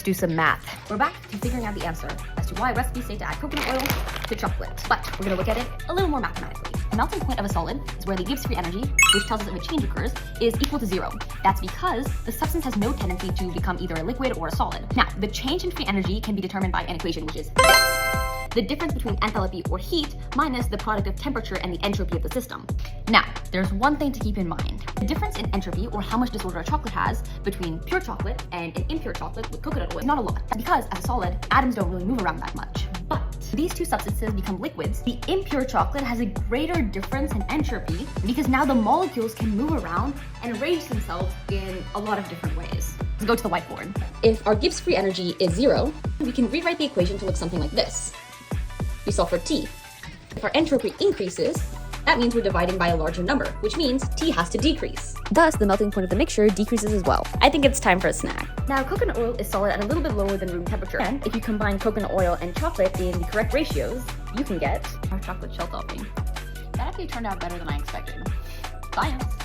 do some math. We're back to figuring out the answer as to why recipes say to add coconut oil to chocolate. But we're gonna look at it a little more mathematically. The melting point of a solid is where the Gibbs free energy, which tells us if a change occurs, is equal to 0. That's because the substance has no tendency to become either a liquid or a solid. Now, the change in free energy can be determined by an equation, which is the difference between enthalpy or heat minus the product of temperature and the entropy of the system. Now, there's one thing to keep in mind. The difference in entropy, or how much disorder a chocolate has, between pure chocolate and an impure chocolate with coconut oil is not a lot. Because as a solid, atoms don't really move around that much. But these two substances become liquids. The impure chocolate has a greater difference in entropy because now the molecules can move around and arrange themselves in a lot of different ways. Let's go to the whiteboard. If our Gibbs free energy is 0, we can rewrite the equation to look something like this. We solve for T. If our entropy increases, that means we're dividing by a larger number, which means T has to decrease. Thus, the melting point of the mixture decreases as well. I think it's time for a snack. Now, coconut oil is solid at a little bit lower than room temperature, and if you combine coconut oil and chocolate in the correct ratios, you can get our chocolate shell topping. That actually turned out better than I expected. Science!